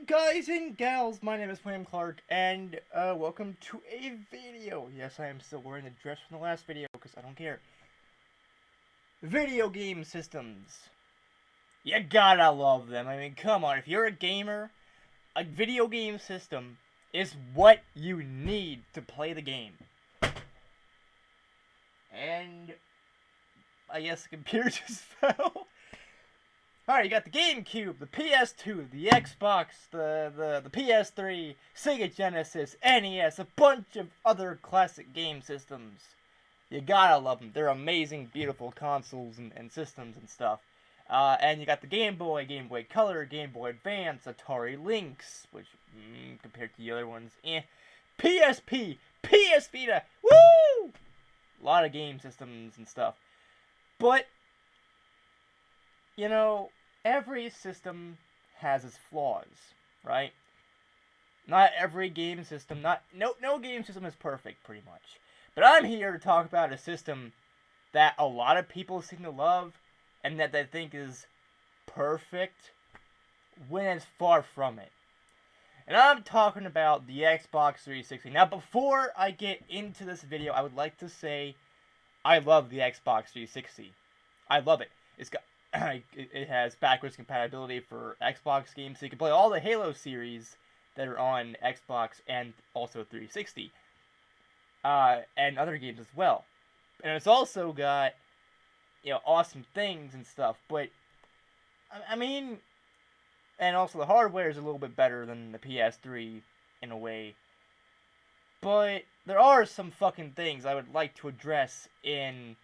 Guys and gals, my name is William Clark, and welcome to a video. Yes, I am still wearing the dress from the last video, because I don't care. Video game systems. You gotta love them. I mean, come on, if you're a gamer, a video game system is what you need to play the game. And I guess the computer just fell. Alright, you got the GameCube, the PS2, the Xbox, the PS3, Sega Genesis, NES, a bunch of other classic game systems. You gotta love them. They're amazing, beautiful consoles and systems and stuff. And you got the Game Boy, Game Boy Color, Game Boy Advance, Atari Lynx, which, compared to the other ones, PSP, PS Vita, woo! A lot of game systems and stuff. But every system has its flaws, right? Not every game system, no game system is perfect, pretty much. But I'm here to talk about a system that a lot of people seem to love and that they think is perfect when it's far from it. And I'm talking about the Xbox 360. Now, before I get into this video, I would like to say I love the Xbox 360. I love it. It has backwards compatibility for Xbox games, so you can play all the Halo series that are on Xbox and also 360, and other games as well. And it's also got, awesome things and stuff. But I mean, and also the hardware is a little bit better than the PS3 in a way. But there are some fucking things I would like to address in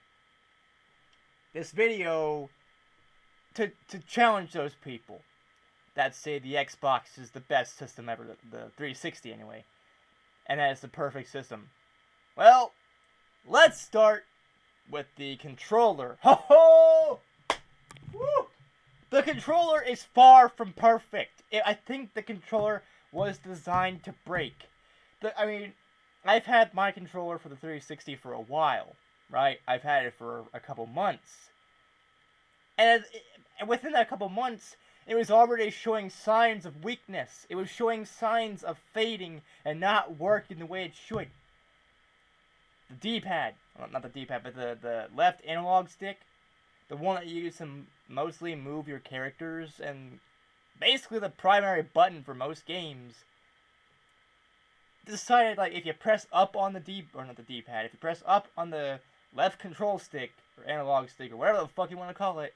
this video to challenge those people that say the Xbox is the best system ever, the 360 anyway, and that it's the perfect system. Well, let's start with the controller. Ho ho! Woo! The controller is far from perfect. I think the controller was designed to break. I've had my controller for the 360 for a while, right? I've had it for a couple months. And within that couple months, it was already showing signs of weakness. It was showing signs of fading and not working the way it should. The D-pad, well, not the D-pad, but the left analog stick, the one that you use to mostly move your characters, and basically the primary button for most games, decided, like, if you press up on the D-pad, if you press up on the left control stick, or analog stick, or whatever the fuck you want to call it,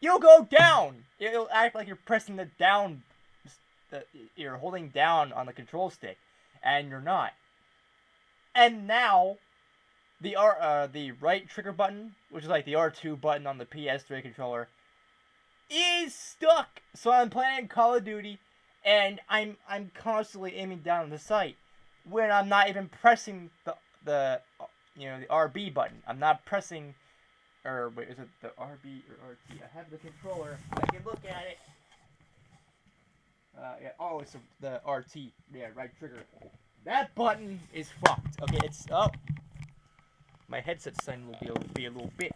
you'll go down! It'll act like you're pressing the down, you're holding down on the control stick, and you're not. And now, the right trigger button, which is like the R2 button on the PS3 controller, is stuck! So I'm playing Call of Duty, and I'm constantly aiming down the sight, when I'm not even pressing the RB button. I'm not pressing, or wait, is it the RB or RT? I have the controller. I can look at it. It's the RT. Yeah, right trigger. That button is fucked. Okay, my headset's starting to be a little bitch.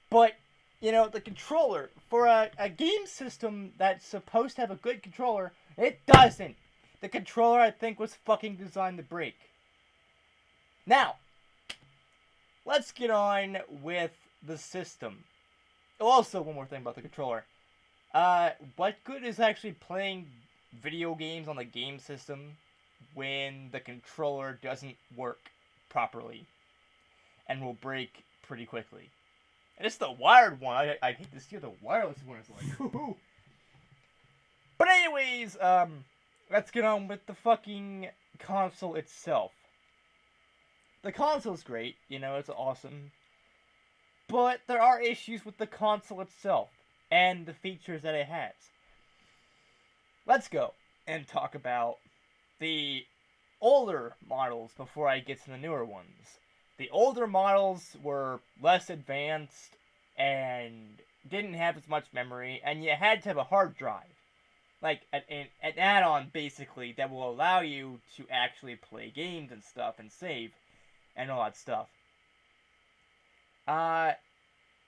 But, the controller, for a game system that's supposed to have a good controller, it doesn't. The controller, I think, was fucking designed to break. Now, let's get on with the system. Also, one more thing about the controller. What good is actually playing video games on the game system when the controller doesn't work properly and will break pretty quickly? And it's the wired one. I hate to see the wireless one. It's like, whoo-hoo. But anyways, let's get on with the fucking console itself. The console's great, it's awesome. But there are issues with the console itself and the features that it has. Let's go and talk about the older models before I get to the newer ones. The older models were less advanced and didn't have as much memory, and you had to have a hard drive. Like, an add-on, basically, that will allow you to actually play games and stuff and save and all that stuff.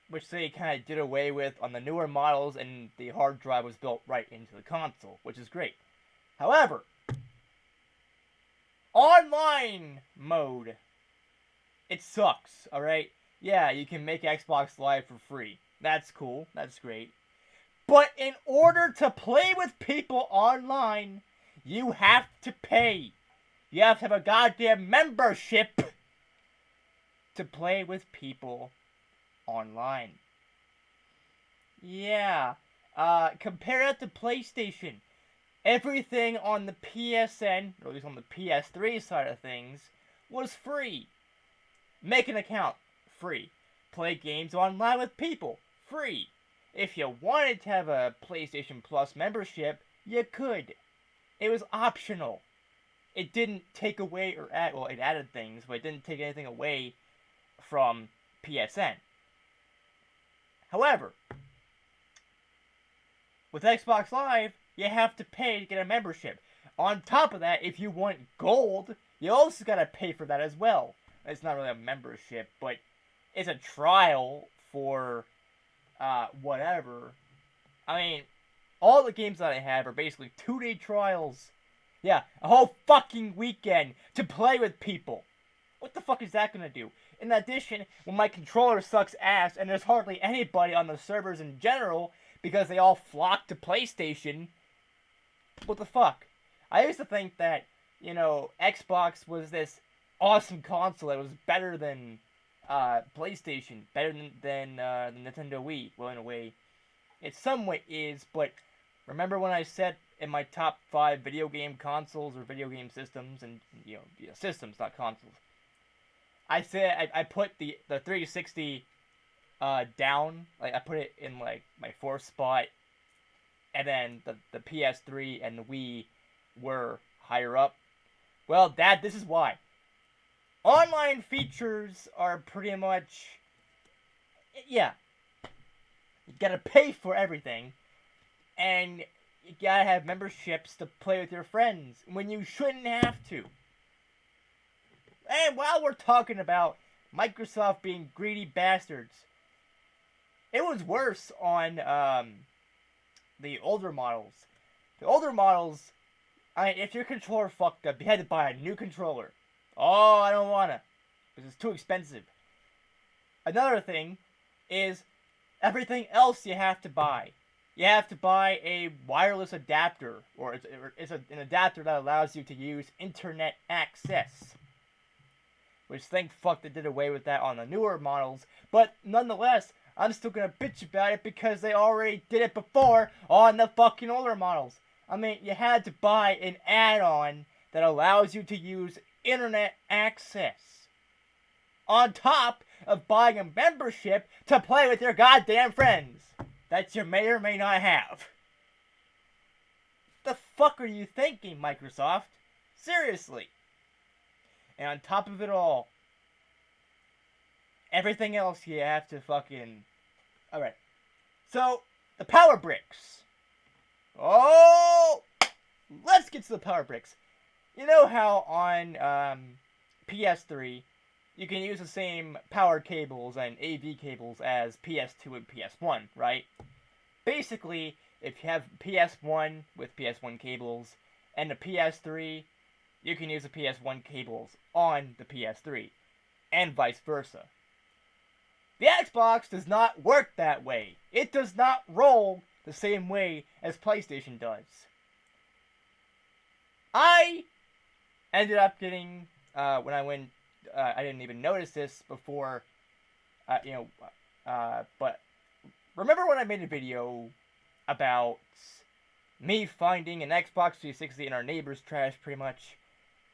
which they kind of did away with on the newer models, and the hard drive was built right into the console, which is great. However, online mode, it sucks, alright? Yeah, you can make Xbox Live for free. That's cool, that's great. But in order to play with people online, you have to pay. You have to have a goddamn membership to play with people online. Yeah. Compare that to PlayStation. Everything on the PSN, or at least on the PS3 side of things, was free. Make an account, free. Play games online with people, free. If you wanted to have a PlayStation Plus membership, you could. It was optional. It didn't take away or add, well, it added things, but it didn't take anything away from PSN. However, with Xbox Live, you have to pay to get a membership. On top of that, if you want gold, you also gotta pay for that as well. It's not really a membership, but it's a trial for whatever. I mean, all the games that I have are basically 2-day trials. Yeah, a whole fucking weekend to play with people. What the fuck is that gonna do? In addition, when my controller sucks ass and there's hardly anybody on the servers in general because they all flock to PlayStation, what the fuck? I used to think that, Xbox was this awesome console that was better than PlayStation, better than the Nintendo Wii. Well, in a way, it somewhat is, but remember when I said in my top 5 video game consoles or video game systems, and systems, not consoles, I said I put the 360 down, like I put it in like my 4th spot, and then the PS3 and the Wii were higher up. Well, Dad, this is why. Online features are pretty much, yeah, you gotta pay for everything, and you gotta have memberships to play with your friends when you shouldn't have to. And while we're talking about Microsoft being greedy bastards, it was worse on the older models. The older models, if your controller fucked up, you had to buy a new controller. Oh, I don't wanna, because it's too expensive. Another thing is everything else you have to buy. You have to buy a wireless adapter, or it's an adapter that allows you to use internet access. Which, thank fuck they did away with that on the newer models, but nonetheless, I'm still gonna bitch about it because they already did it before on the fucking older models. I mean, you had to buy an add-on that allows you to use internet access on top of buying a membership to play with your goddamn friends that you may or may not have. The fuck are you thinking, Microsoft? Seriously. And on top of it all, everything else you have to fucking... Alright. So, the power bricks. Oh! Let's get to the power bricks. You know how on PS3, you can use the same power cables and AV cables as PS2 and PS1, right? Basically, if you have PS1 with PS1 cables and the PS3, you can use the PS1 cables on the PS3, and vice versa. The Xbox does not work that way. It does not roll the same way as PlayStation does. I ended up getting, when I went, I didn't even notice this before, but remember when I made a video about me finding an Xbox 360 in our neighbor's trash, pretty much?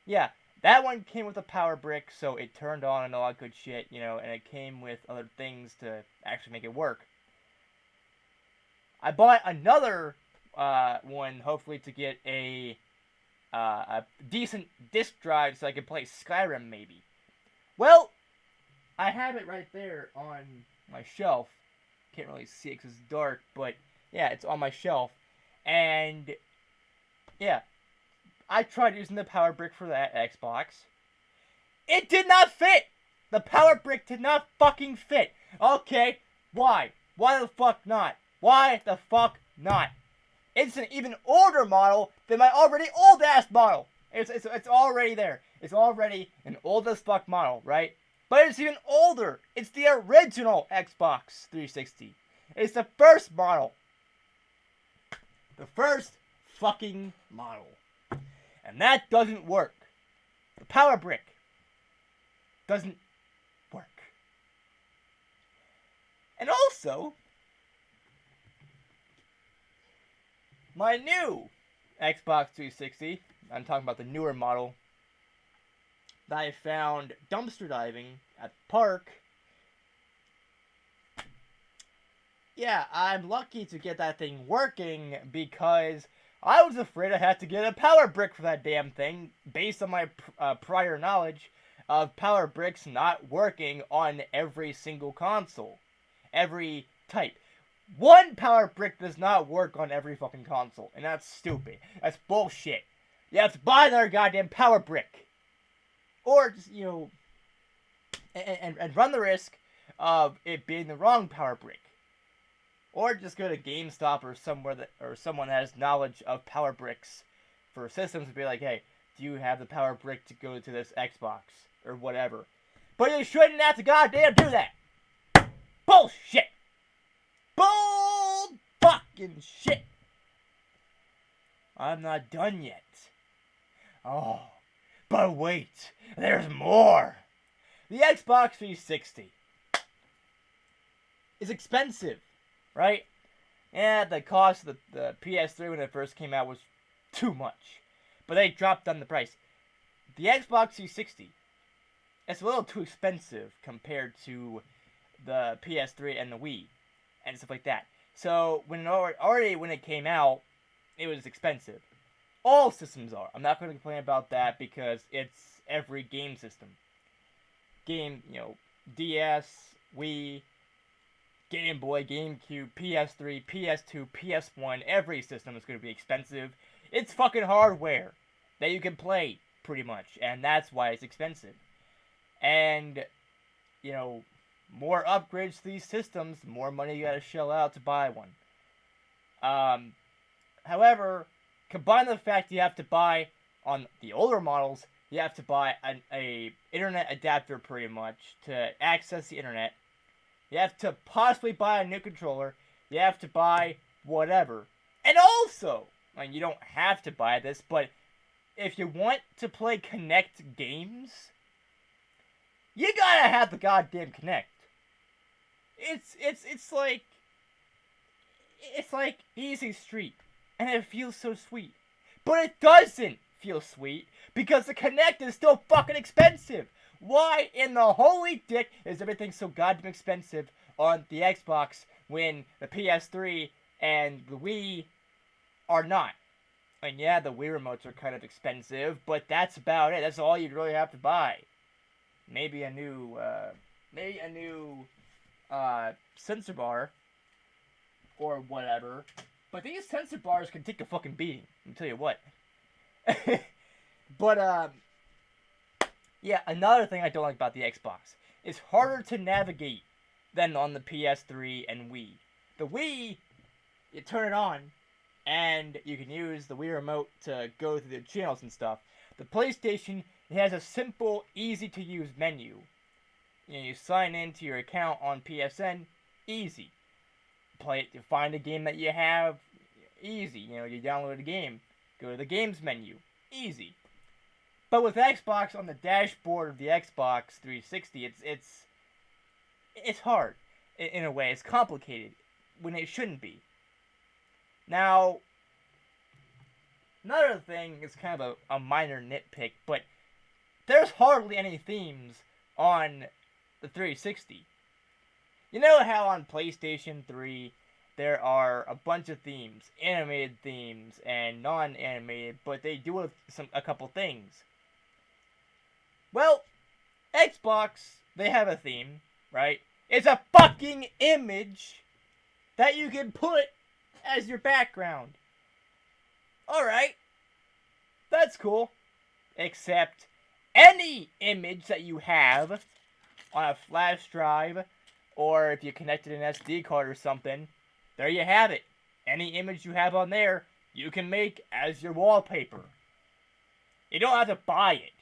Yeah, that one came with a power brick, so it turned on and all that good shit, and it came with other things to actually make it work. I bought another one, hopefully to get a decent disk drive so I could play Skyrim, maybe. Well, I have it right there on my shelf. Can't really see it because it's dark, but yeah, it's on my shelf. And yeah, I tried using the power brick for that Xbox. It did not fit! The power brick did not fucking fit. Okay, Why? Why the fuck not? Why the fuck not? It's an even older model than my already old-ass model. It's already there. It's already an old as fuck model, right? But it's even older. It's the original Xbox 360. It's the first model. The first fucking model. And that doesn't work. The power brick doesn't work. And also, my new Xbox 360, I'm talking about the newer model, that I found dumpster diving at the park. Yeah, I'm lucky to get that thing working because I was afraid I had to get a power brick for that damn thing based on my prior knowledge of power bricks not working on every single console. Every type. One power brick does not work on every fucking console, and that's stupid. That's bullshit. You have to buy another goddamn power brick. Or just, and run the risk of it being the wrong power brick. Or just go to GameStop or someone that has knowledge of power bricks for systems and be like, hey, do you have the power brick to go to this Xbox? Or whatever. But you shouldn't have to goddamn do that. Bullshit. Bull fucking shit. I'm not done yet. Oh, but wait, there's more. The Xbox 360 is expensive, right? Yeah, the cost of the PS3 when it first came out was too much. But they dropped down the price. The Xbox 360, it's a little too expensive compared to the PS3 and the Wii and stuff like that. So when it came out, it was expensive. All systems are. I'm not going to complain about that because it's every game system. DS, Wii, Game Boy, GameCube, PS3, PS2, PS1, every system is going to be expensive. It's fucking hardware that you can play, pretty much, and that's why it's expensive. And, more upgrades to these systems, the more money you gotta shell out to buy one. However, combine the fact you have to buy, on the older models, you have to buy a internet adapter pretty much to access the internet. You have to possibly buy a new controller. You have to buy whatever. And also, you don't have to buy this, but if you want to play Kinect games, you gotta have the goddamn Kinect. It's like Easy Street, and it feels so sweet. But it doesn't feel sweet because the Kinect is still fucking expensive. Why in the holy dick is everything so goddamn expensive on the Xbox when the PS3 and the Wii are not? And yeah, the Wii remotes are kind of expensive, but that's about it. That's all you really have to buy. Maybe a new sensor bar or whatever. But these sensor bars can take a fucking beating. I'll tell you what. But yeah, another thing I don't like about the Xbox. It's harder to navigate than on the PS3 and Wii. The Wii, you turn it on, and you can use the Wii remote to go through the channels and stuff. The PlayStation, it has a simple, easy-to-use menu. You sign into your account on PSN, easy. Play it, you find a game that you have, easy. You download a game, go to the games menu, easy. But with Xbox on the dashboard of the Xbox 360, it's hard in a way. It's complicated when it shouldn't be. Now, another thing is kind of a minor nitpick, but there's hardly any themes on the 360. You know how on PlayStation 3 there are a bunch of themes, animated themes and non-animated, but they do a couple things. Well, Xbox, they have a theme, right? It's a fucking image that you can put as your background. Alright, that's cool. Except any image that you have on a flash drive or if you connected an SD card or something, there you have it. Any image you have on there, you can make as your wallpaper. You don't have to buy it.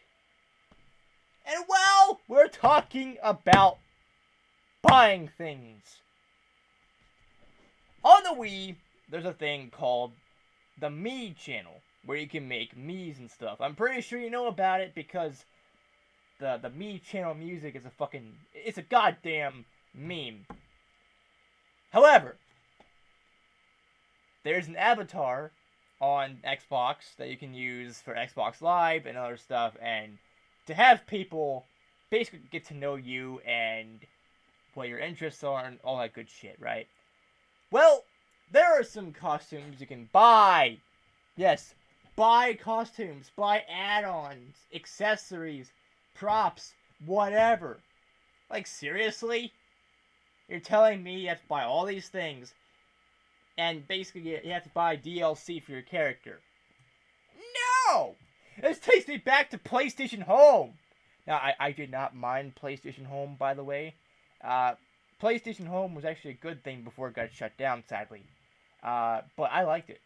And well, we're talking about buying things. On the Wii, there's a thing called the Mii channel, where you can make Miis and stuff. I'm pretty sure you know about it because the Mii channel music is it's a goddamn meme. However, there's an avatar on Xbox that you can use for Xbox Live and other stuff, and to have people basically get to know you and what your interests are and all that good shit, right? Well, there are some costumes you can buy. Yes, buy costumes, buy add-ons, accessories, props, whatever. Like, seriously? You're telling me you have to buy all these things, and basically you have to buy DLC for your character? No! This takes me back to PlayStation Home. Now, I did not mind PlayStation Home, by the way. PlayStation Home was actually a good thing before it got shut down, sadly. But I liked it.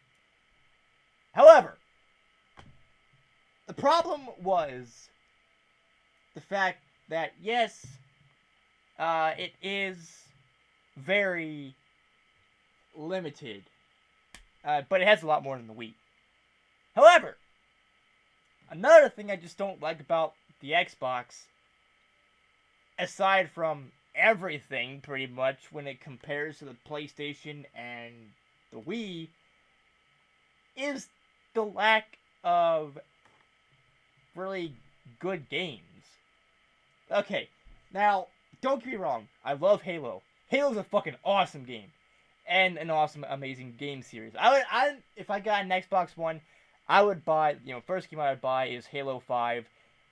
However, the problem was the fact that, yes, it is very limited, but it has a lot more than the Wii. However, another thing I just don't like about the Xbox, aside from everything pretty much when it compares to the PlayStation and the Wii, is the lack of really good games. Okay, now, don't get me wrong, I love Halo. Halo's a fucking awesome game. And an awesome, amazing game series. If I got an Xbox One, I would buy, first game I would buy is Halo 5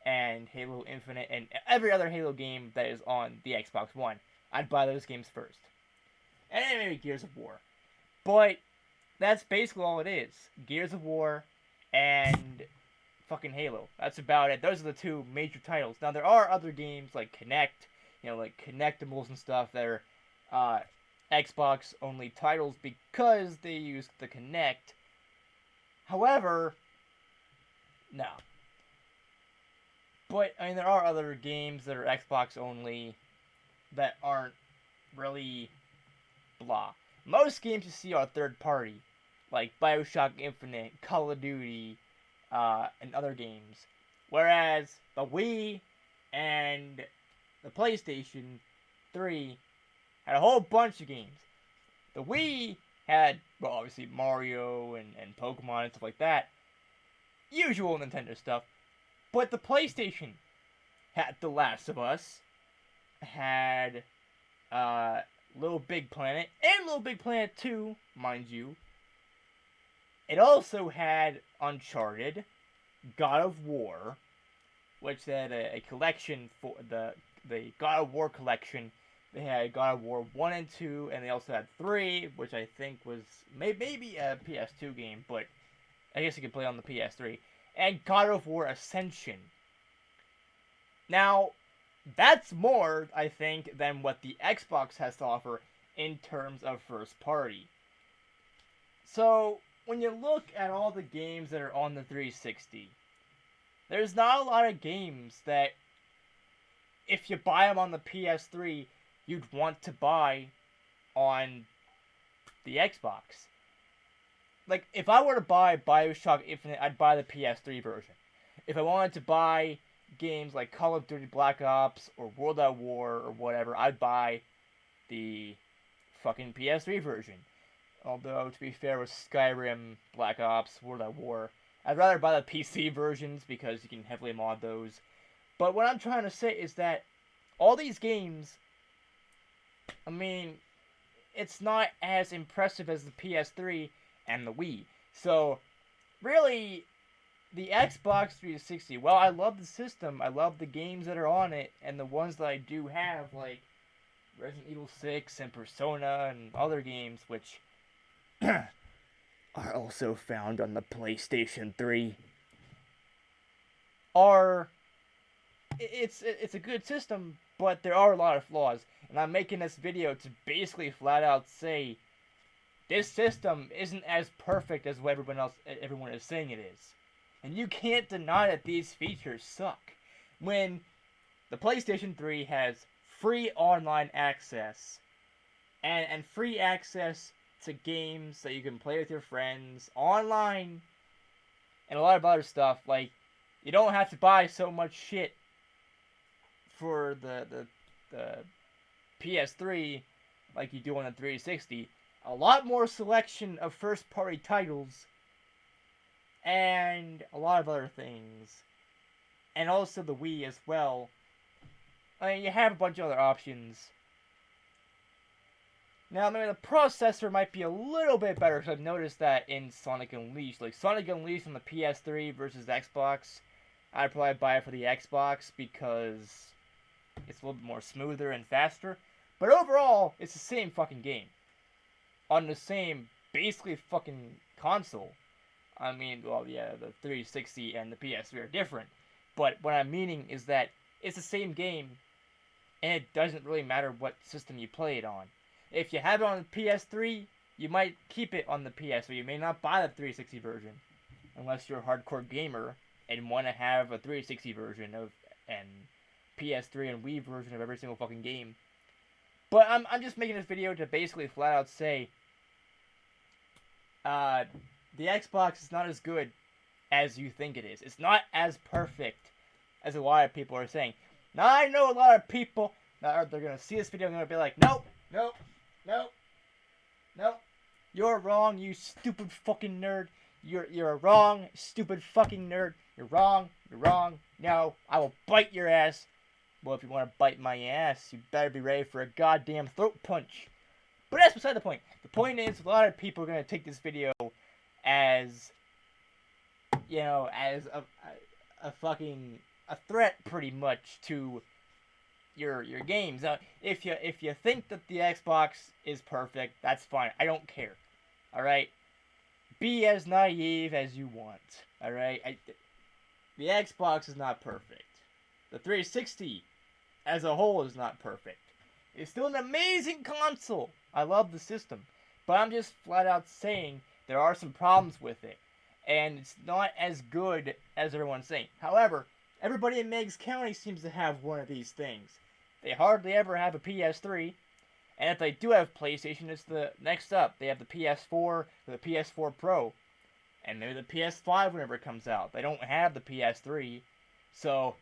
and Halo Infinite and every other Halo game that is on the Xbox One. I'd buy those games first. And then maybe Gears of War. But that's basically all it is. Gears of War and fucking Halo. That's about it. Those are the two major titles. Now, there are other games like Kinect, like Kinectables and stuff that are Xbox only titles because they use the Kinect. However, no. But, there are other games that are Xbox only that aren't really blah. Most games you see are third party, like BioShock Infinite, Call of Duty, and other games. Whereas the Wii and the PlayStation 3 had a whole bunch of games. The Wii had, well, obviously Mario and Pokemon and stuff like that. Usual Nintendo stuff. But the PlayStation had The Last of Us, had Little Big Planet, and Little Big Planet 2, mind you. It also had Uncharted, God of War, which had a collection for the God of War collection. They had God of War 1 and 2, and they also had 3, which I think was maybe a PS2 game, but I guess you could play on the PS3. And God of War Ascension. Now, that's more, I think, than what the Xbox has to offer in terms of first party. So, when you look at all the games that are on the 360, there's not a lot of games that, if you buy them on the PS3, you'd want to buy on the Xbox. Like, if I were to buy BioShock Infinite, I'd buy the PS3 version. If I wanted to buy games like Call of Duty Black Ops or World at War or whatever, I'd buy the fucking PS3 version. Although, to be fair, with Skyrim, Black Ops, World at War, I'd rather buy the PC versions because you can heavily mod those. But what I'm trying to say is that all these games, it's not as impressive as the PS3 and the Wii. So, really, the Xbox 360, well, I love the system, I love the games that are on it, and the ones that I do have, like Resident Evil 6 and Persona and other games, which are also found on the PlayStation 3, it's a good system, but there are a lot of flaws, and I'm making this video to basically flat out say this system isn't as perfect as what everyone is saying it is. And you can't deny that these features suck. When the PlayStation 3 has free online access, and free access to games that you can play with your friends online, and a lot of other stuff, like, you don't have to buy so much shit for the PS3 like you do on the 360. A lot more selection of first-party titles, and a lot of other things. And also the Wii as well. I mean, you have a bunch of other options. Now, maybe the processor might be a little bit better, because I've noticed that in Sonic Unleashed. Like, Sonic Unleashed on the PS3 versus Xbox, I'd probably buy it for the Xbox, because it's a little bit more smoother and faster. But overall, it's the same fucking game. On the same, basically, fucking console. I mean, well, yeah, the 360 and the PS3 are different. But what I'm meaning is that it's the same game, and it doesn't really matter what system you play it on. If you have it on the PS3, you might keep it on the PS3. You may not buy the 360 version, unless you're a hardcore gamer and want to have a 360 version of, and PS3 and Wii version of every single fucking game. But I'm just making this video to basically flat out say, the Xbox is not as good as you think it is. It's not as perfect as a lot of people are saying. Now, I know a lot of people that they're going to see this video and going to be like, nope, nope, nope, nope. You're wrong, you stupid fucking nerd. You're a wrong, stupid fucking nerd. You're wrong, no, I will bite your ass. Well, if you want to bite my ass, you better be ready for a goddamn throat punch. But that's beside the point. The point is, a lot of people are going to take this video as, you know, as a fucking, a threat, pretty much, to your games. Now, if you think that the Xbox is perfect, that's fine. I don't care. Alright? Be as naive as you want. Alright? The Xbox is not perfect. The 360 as a whole is not perfect. It's still an amazing console. I love the system. But I'm just flat out saying there are some problems with it. And it's not as good as everyone's saying. However, everybody in Meigs County seems to have one of these things. They hardly ever have a PS3. And if they do have PlayStation, it's the next up. They have the PS4 or the PS4 Pro. And maybe the PS5 whenever it comes out. They don't have the PS3. So,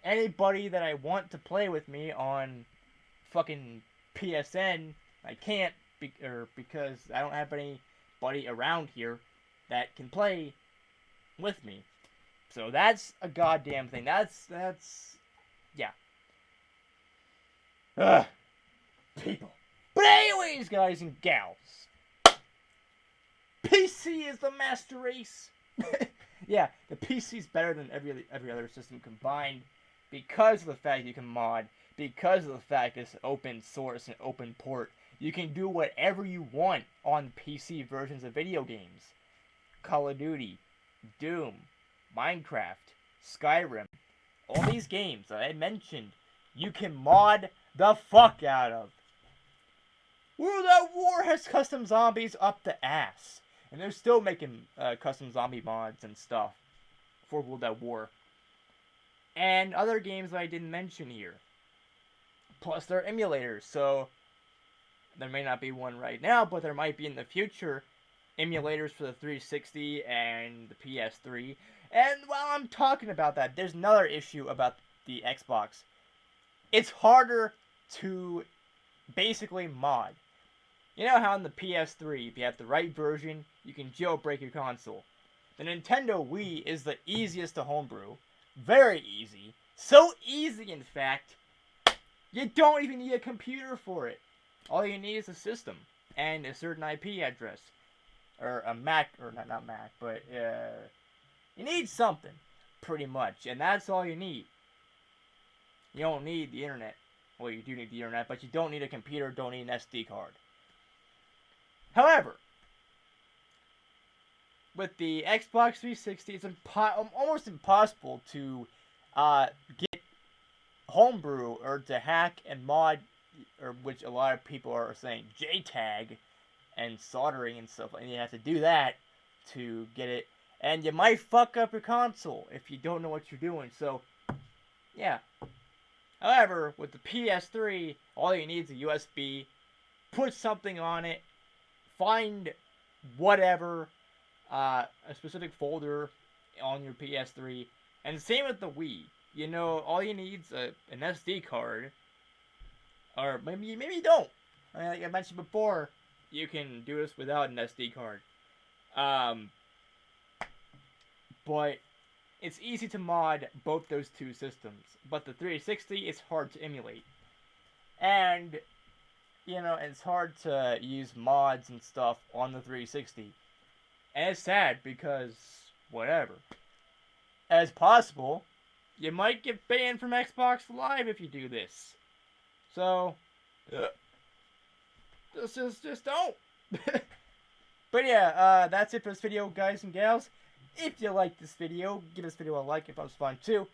anybody that I want to play with me on fucking PSN, I can't, because I don't have anybody around here that can play with me. So that's a goddamn thing. That's, yeah. Ugh. People. But anyways, guys and gals, PC is the master race. Yeah, the PC's better than every other system combined, because of the fact you can mod, because of the fact it's open source and open port. You can do whatever you want on PC versions of video games. Call of Duty, Doom, Minecraft, Skyrim, all these games that I mentioned, you can mod the fuck out of. World at War has custom zombies up the ass. And they're still making custom zombie mods and stuff for World at War. And other games that I didn't mention here. Plus, they're emulators, so there may not be one right now, but there might be in the future emulators for the 360 and the PS3. And while I'm talking about that, there's another issue about the Xbox. It's harder to basically mod. You know how in the PS3, if you have the right version, you can jailbreak your console. The Nintendo Wii is the easiest to homebrew. Very easy. So easy, in fact, you don't even need a computer for it. All you need is a system and a certain IP address. Or a Mac, or not Mac, but you need something, pretty much. And that's all you need. You don't need the internet. Well, you do need the internet, but you don't need a computer, don't need an SD card. However, with the Xbox 360, it's almost impossible to get homebrew or to hack and mod, or which a lot of people are saying JTAG and soldering and stuff, and you have to do that to get it, and you might fuck up your console if you don't know what you're doing. So, yeah. However, with the PS3, all you need is a USB, put something on it, find whatever, a specific folder on your PS3, and same with the Wii. You know, all you need is an SD card, or maybe you don't. I mean, like I mentioned before, you can do this without an SD card. But it's easy to mod both those two systems. But the 360 is hard to emulate. And, you know, it's hard to use mods and stuff on the 360. And it's sad because, whatever. As possible, you might get banned from Xbox Live if you do this. So, just don't. But yeah, that's it for this video, guys and gals. If you liked this video, give this video a like if it was fun too.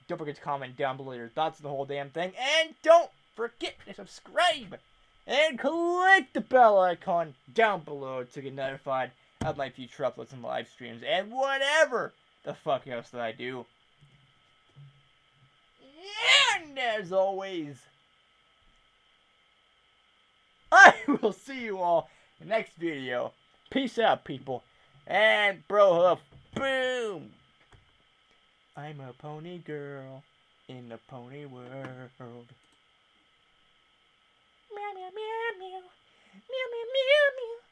Don't forget to comment down below your thoughts on the whole damn thing. And don't forget to subscribe. And click the bell icon down below to get notified of my future uploads and live streams. And whatever the fuck else that I do. And as always, I will see you all in the next video. Peace out, people. And bro hoof, boom! I'm a pony girl in the pony world. Meow, meow, meow, meow. Meow, meow, meow, meow.